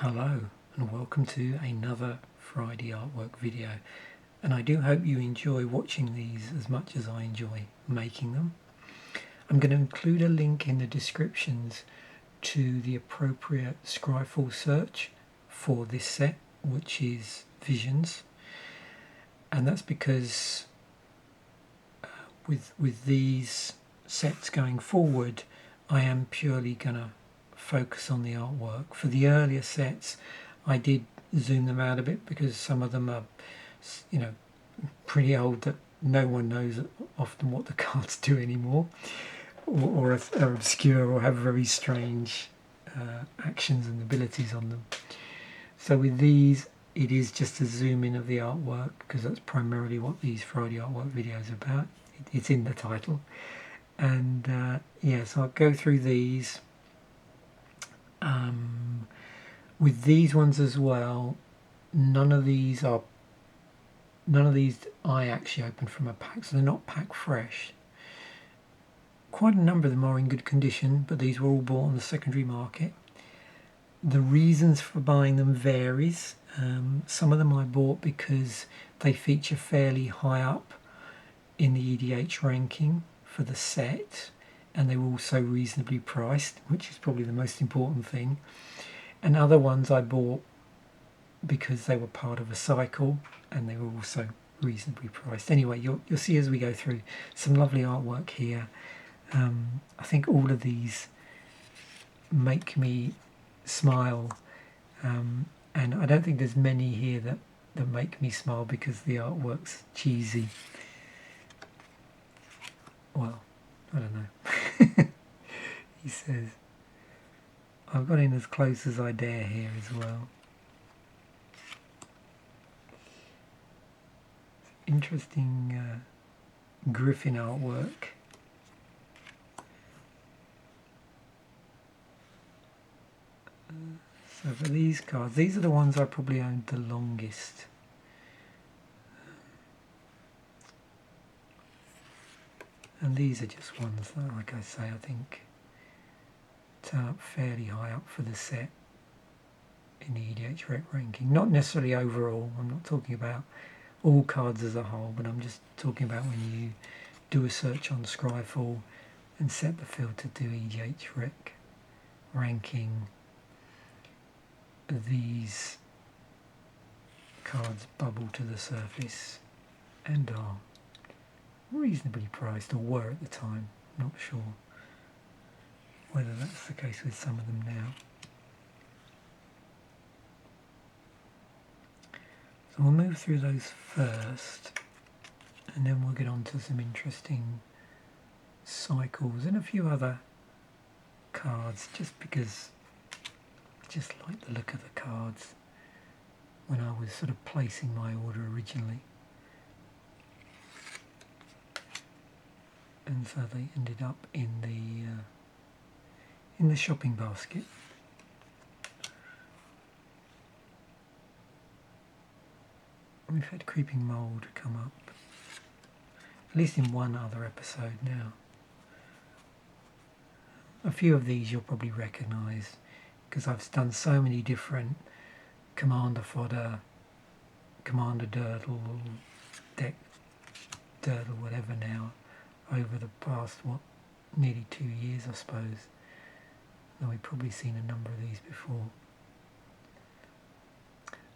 Hello and welcome to another Friday artwork video, and I do hope you enjoy watching these as much as I enjoy making them. I'm going to include a link in the descriptions to the appropriate Scryfall search for this set, which is Visions, and that's because with these sets going forward I am purely going to focus on the artwork. For the earlier sets I did zoom them out a bit because some of them are, pretty old that no one knows often what the cards do anymore, or are obscure or have very strange actions and abilities on them. So with these it is just a zoom in of the artwork because that's primarily what these Friday artwork videos are about. It's in the title, and so I'll go through these. With these ones as well, none of these I actually opened from a pack, so they're not pack fresh. Quite a number of them are in good condition, but these were all bought on the secondary market. The reasons for buying them varies. Some of them I bought because they feature fairly high up in the EDH ranking for the set, and they were also reasonably priced, which is probably the most important thing. And other ones I bought because they were part of a cycle and they were also reasonably priced. Anyway, you'll see as we go through some lovely artwork here. I think all of these make me smile, and I don't think there's many here that make me smile because the artwork's cheesy. Well, I don't know. He says, I've got in as close as I dare here as well. Interesting Griffin artwork. So for these cards, these are the ones I probably owned the longest. And these are just ones that, like I say, I think turn up fairly high up for the set in the EDH rep ranking. Not necessarily overall, I'm not talking about all cards as a whole, but I'm just talking about when you do a search on Scryfall and set the filter to EDH rec ranking, these cards bubble to the surface and are reasonably priced, or were at the time. Not sure whether that's the case with some of them now. So we'll move through those first, and then we'll get on to some interesting cycles and a few other cards, just because I just like the look of the cards when I was sort of placing my order originally. And so they ended up in the shopping basket. We've had Creeping Mould come up, at least in one other episode now. A few of these you'll probably recognise because I've done so many different Commander Fodder, Commander Durdle, Deck Durdle, whatever now, over the past, nearly 2 years I suppose. Now we've probably seen a number of these before.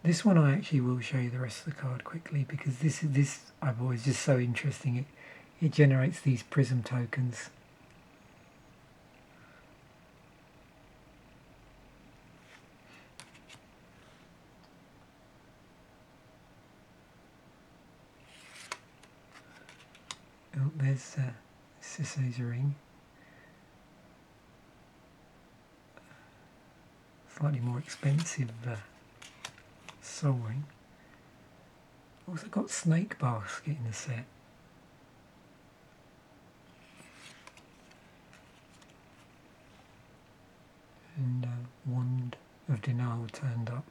This one I actually will show you the rest of the card quickly because this I've always just so interesting. It generates these prism tokens. Oh, there's Sisso's ring. Slightly more expensive soul ring. Also got Snake Basket in the set. And Wand of Denial turned up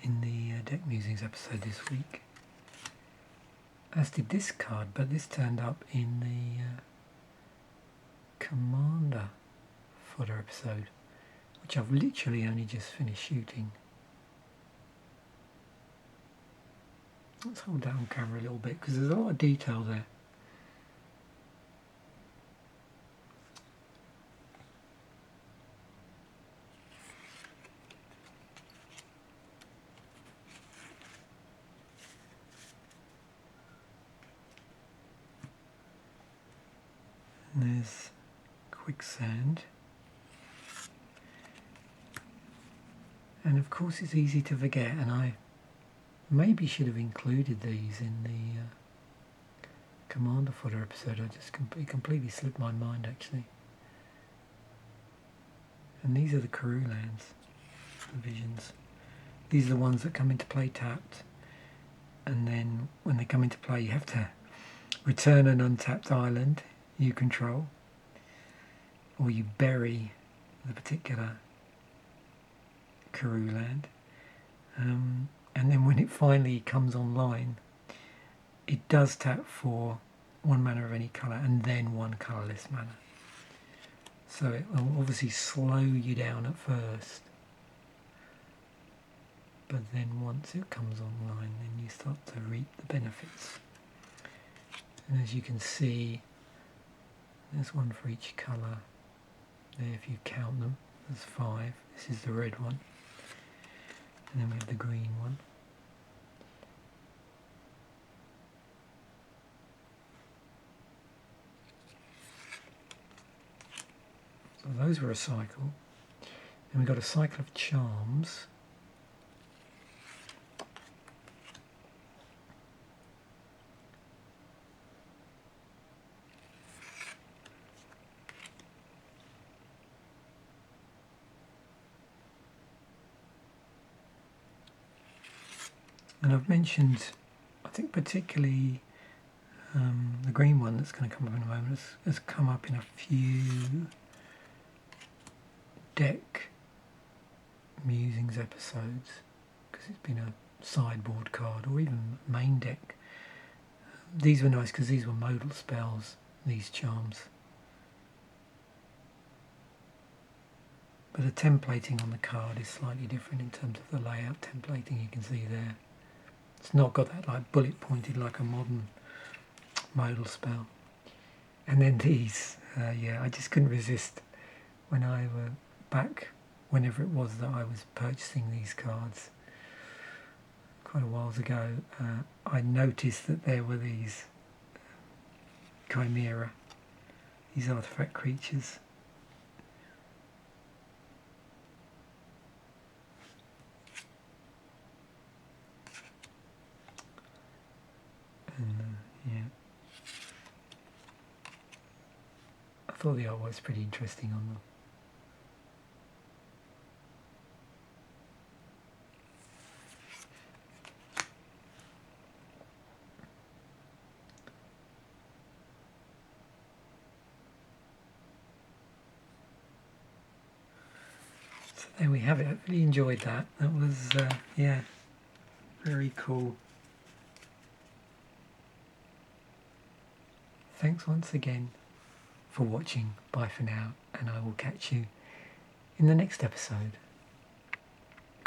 in the Deck Musings episode this week. As did this card, but this turned up in the Commander Fodder episode. which I've literally only just finished shooting. Let's hold down camera a little bit because there's a lot of detail there. And there's quicksand. And of course it's easy to forget, and I maybe should have included these in the Commander Fodder episode. It completely slipped my mind actually. And these are the Karoo lands, the visions. These are the ones that come into play tapped, and then when they come into play you have to return an untapped island you control, or you bury the particular Karoo land, and then when it finally comes online it does tap for 1 mana of any colour and then 1 colourless mana. So it will obviously slow you down at first, but then once it comes online then you start to reap the benefits. And as you can see, there's one for each colour there if you count them. There's 5. This is the red one, and then we have the green one. So those were a cycle. Then we got a cycle of charms. And I've mentioned, I think particularly the green one that's going to come up in a moment has come up in a few deck musings episodes because it's been a sideboard card or even main deck. These were nice because these were modal spells, these charms. But the templating on the card is slightly different in terms of the layout templating you can see there. It's not got that like bullet pointed like a modern modal spell. And then these, yeah, I just couldn't resist when I were back, whenever it was that I was purchasing these cards quite a while ago, I noticed that there were these chimera, these artifact creatures. And yeah, I thought the art was pretty interesting on them. So there we have it. I really enjoyed that. That was, yeah, very cool. Thanks once again for watching. Bye for now, and I will catch you in the next episode.